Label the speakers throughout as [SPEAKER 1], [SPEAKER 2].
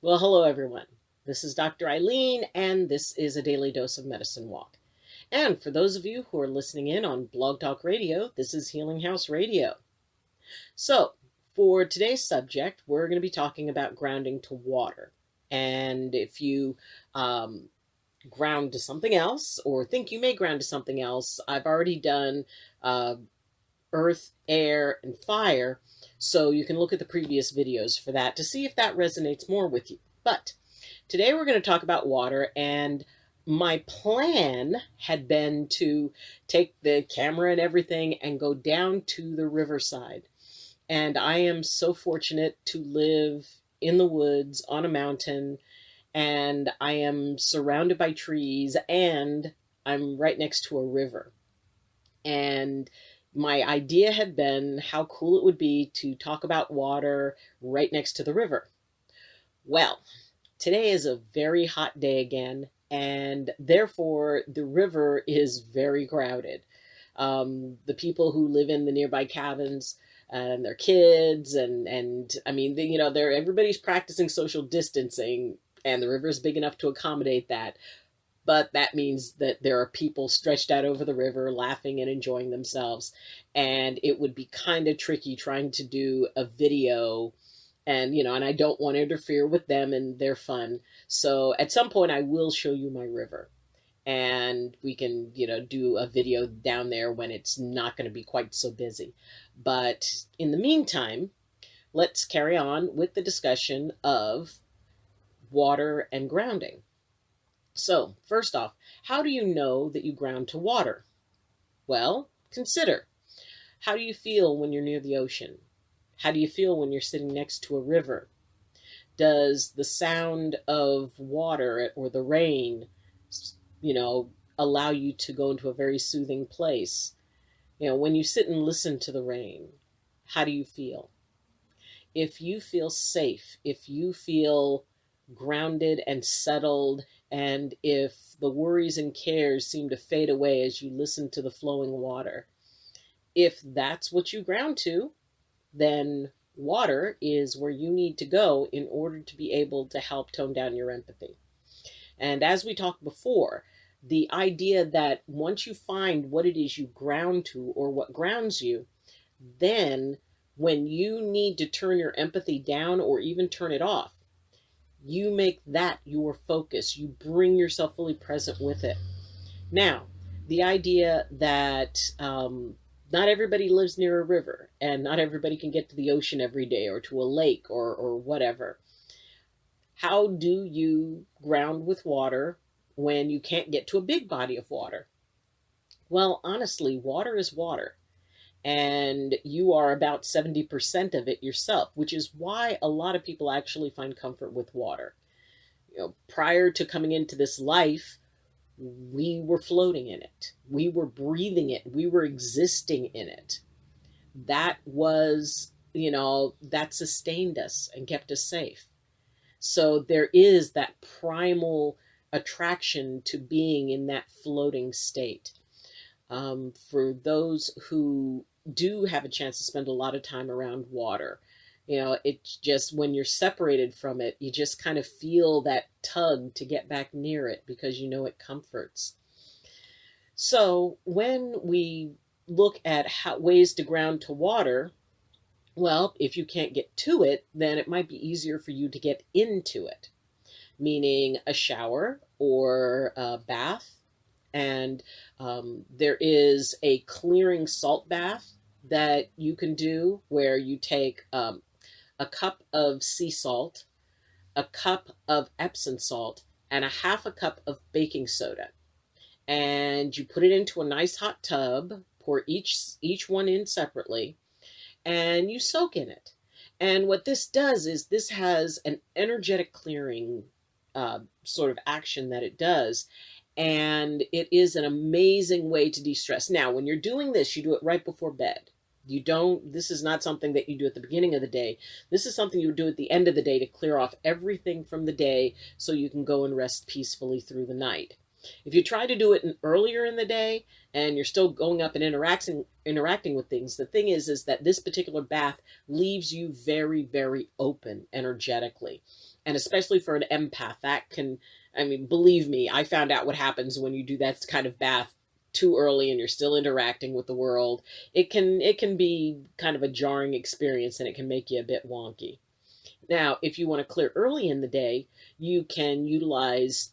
[SPEAKER 1] Well, hello everyone. This is Dr. Eileen, and this is a daily dose of medicine walk. And for those of you who are listening in on Blog Talk Radio, this is Healing House Radio. So, for today's subject, we're going to be talking about grounding to water. And if you ground to something else or think you may ground to something else, I've already done earth, air, and fire. So you can look at the previous videos for that to see if that resonates more with you. But today we're going to talk about water, and my plan had been to take the camera and everything and go down to the riverside. And I am so fortunate to live in the woods on a mountain, and I am surrounded by trees, and I'm right next to a river. And my idea had been how cool it would be to talk about water right next to the river. Well, today is a very hot day again, and therefore the river is very crowded. The people who live in the nearby cabins and their kids, and I mean, everybody's practicing social distancing, and the river is big enough to accommodate that. But that means that there are people stretched out over the river laughing and enjoying themselves. And it would be kind of tricky trying to do a video, and I don't want to interfere with them and their fun. So at some point I will show you my river, and we can, do a video down there when it's not going to be quite so busy. But in the meantime, let's carry on with the discussion of water and grounding. So, first off, how do you know that you ground to water? Well, consider. How do you feel when you're near the ocean? How do you feel when you're sitting next to a river? Does the sound of water or the rain, allow you to go into a very soothing place? When you sit and listen to the rain, how do you feel? If you feel safe, if you feel grounded and settled, and if the worries and cares seem to fade away as you listen to the flowing water, if that's what you ground to, then water is where you need to go in order to be able to help tone down your empathy. And as we talked before, the idea that once you find what it is you ground to or what grounds you, then when you need to turn your empathy down or even turn it off, you make that your focus. You bring yourself fully present with it. Now, the idea that not everybody lives near a river, and not everybody can get to the ocean every day or to a lake or whatever. How do you ground with water when you can't get to a big body of water? Well, honestly, water is water. And you are about 70% of it yourself, which is why a lot of people actually find comfort with water. Prior to coming into this life, we were floating in it. We were breathing it. We were existing in it. That was, that sustained us and kept us safe. So there is that primal attraction to being in that floating state. For those who do have a chance to spend a lot of time around water, it's just when you're separated from it, you just kind of feel that tug to get back near it because it comforts. So when we look at ways to ground to water, well, if you can't get to it, then it might be easier for you to get into it, meaning a shower or a bath. And there is a clearing salt bath that you can do where you take a cup of sea salt, a cup of Epsom salt, and a half a cup of baking soda. And you put it into a nice hot tub, pour each one in separately, and you soak in it. And what this does is this has an energetic clearing sort of action that it does. And it is an amazing way to de-stress. Now, when you're doing this, you do it right before bed. This is not something that you do at the beginning of the day. This is something you do at the end of the day to clear off everything from the day so you can go and rest peacefully through the night. If you try to do it earlier in the day and you're still going up and interacting with things, the thing is that this particular bath leaves you very, very open energetically. And especially for an empath, that can, I mean, believe me, I found out what happens when you do that kind of bath too early and you're still interacting with the world. It can be kind of a jarring experience, and it can make you a bit wonky. Now, if you want to clear early in the day, you can utilize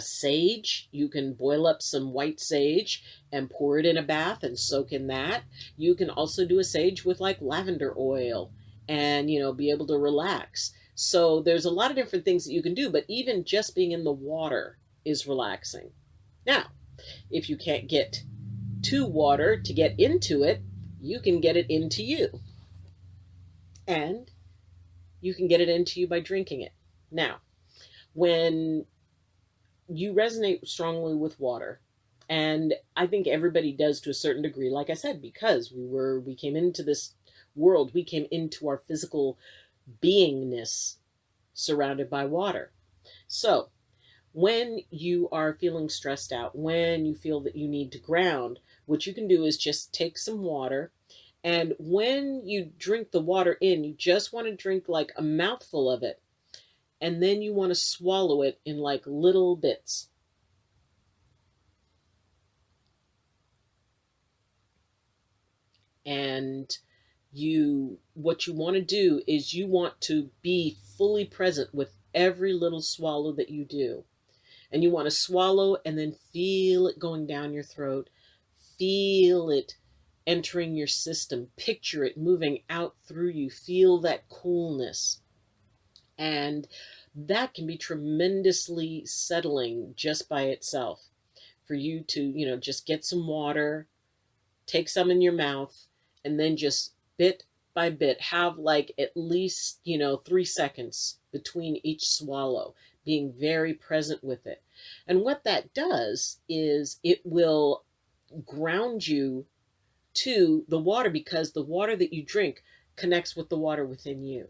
[SPEAKER 1] sage. You can boil up some white sage and pour it in a bath and soak in that. You can also do a sage with like lavender oil and, be able to relax. So there's a lot of different things that you can do, but even just being in the water is relaxing. Now, if you can't get to water to get into it, you can get it into you. And you can get it into you by drinking it. Now, when you resonate strongly with water, and I think everybody does to a certain degree, like I said, because we came into this world, we came into our physical beingness surrounded by water. So when you are feeling stressed out, when you feel that you need to ground, what you can do is just take some water. And when you drink the water in, you just want to drink like a mouthful of it. And then you want to swallow it in like little bits. And what you want to do is you want to be fully present with every little swallow that you do. And you want to swallow and then feel it going down your throat. Feel it entering your system. Picture it moving out through you. Feel that coolness. And that can be tremendously settling just by itself. For you to, just get some water, take some in your mouth, and then just bit by bit have like at least, 3 seconds between each swallow, being very present with it. And what that does is it will ground you to the water, because the water that you drink connects with the water within you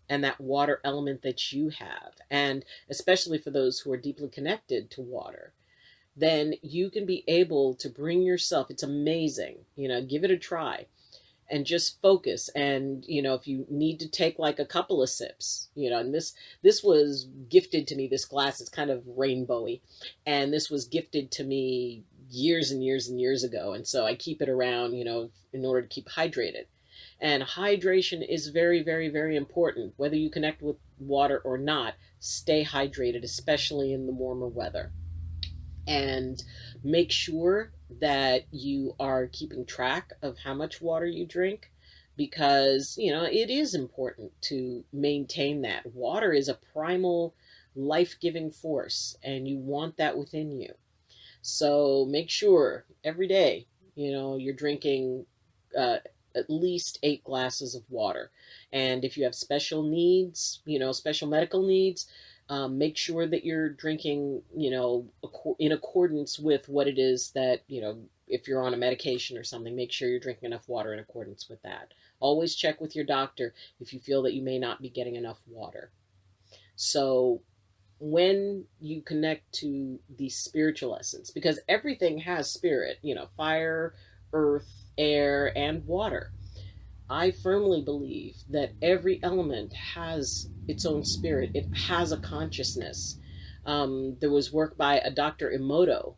[SPEAKER 1] and that water element that you have. And especially for those who are deeply connected to water, then you can be able to bring yourself, it's amazing, give it a try and just focus. And, if you need to take like a couple of sips, and this was gifted to me, this glass is kind of rainbowy, and this was gifted to me years and years and years ago. And so I keep it around, in order to keep hydrated. And hydration is very, very, very important. Whether you connect with water or not, stay hydrated, especially in the warmer weather. And make sure that you are keeping track of how much water you drink, because, it is important to maintain that. Water is a primal life-giving force, and you want that within you. So make sure every day, you're drinking at least 8 glasses of water. And if you have special needs, special medical needs, make sure that you're drinking, in accordance with what it is that, if you're on a medication or something, make sure you're drinking enough water in accordance with that. Always check with your doctor if you feel that you may not be getting enough water. So when you connect to the spiritual essence, because everything has spirit, fire, earth, air, and water. I firmly believe that every element has its own spirit. It has a consciousness. There was work by a Dr. Emoto,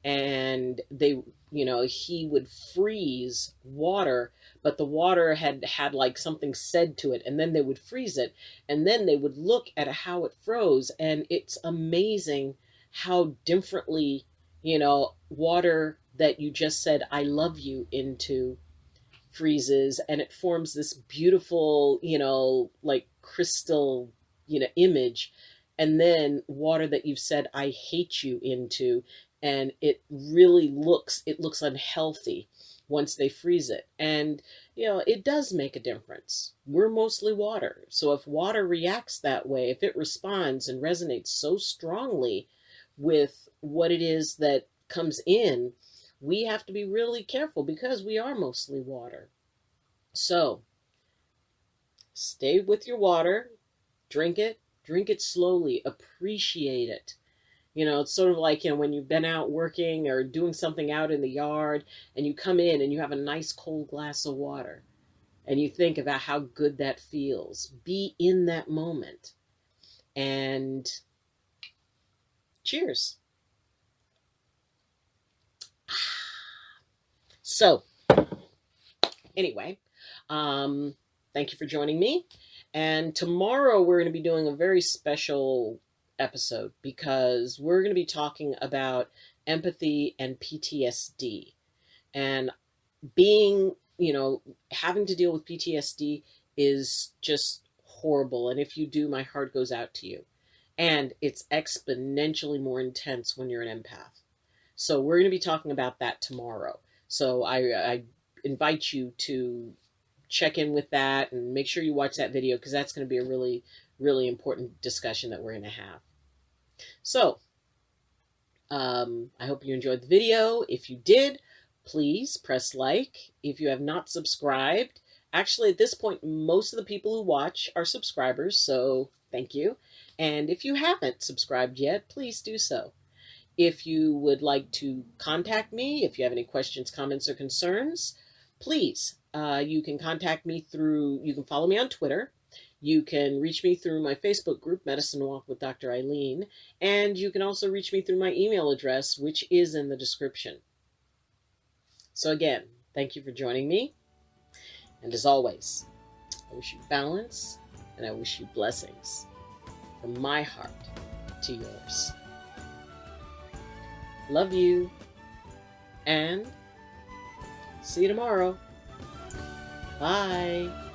[SPEAKER 1] and he would freeze water, but the water had like something said to it, and then they would freeze it, and then they would look at how it froze, and it's amazing how differently, water that you just said "I love you" into freezes, and it forms this beautiful, like crystal, image. And then water that you've said "I hate you" into, and it looks unhealthy once they freeze it. And, it does make a difference. We're mostly water. So if water reacts that way, if it responds and resonates so strongly with what it is that comes in, we have to be really careful, because we are mostly water. So stay with your water, drink it slowly, appreciate it. It's sort of like, when you've been out working or doing something out in the yard, and you come in and you have a nice cold glass of water, and you think about how good that feels. Be in that moment. And cheers. So, anyway, thank you for joining me. And tomorrow we're going to be doing a very special episode because we're going to be talking about empathy and PTSD. And being, having to deal with PTSD is just horrible. And if you do, my heart goes out to you. And it's exponentially more intense when you're an empath. So we're going to be talking about that tomorrow. So I invite you to check in with that and make sure you watch that video because that's going to be a really, really important discussion that we're going to have. So I hope you enjoyed the video. If you did, please press like. If you have not subscribed, actually at this point, most of the people who watch are subscribers, so thank you. And if you haven't subscribed yet, please do so. If you would like to contact me, if you have any questions, comments, or concerns, please, you can contact me you can follow me on Twitter. You can reach me through my Facebook group, Medicine Walk with Dr. Eileen, and you can also reach me through my email address, which is in the description. So again, thank you for joining me, and as always, I wish you balance, and I wish you blessings from my heart to yours. Love you, and see you tomorrow. Bye.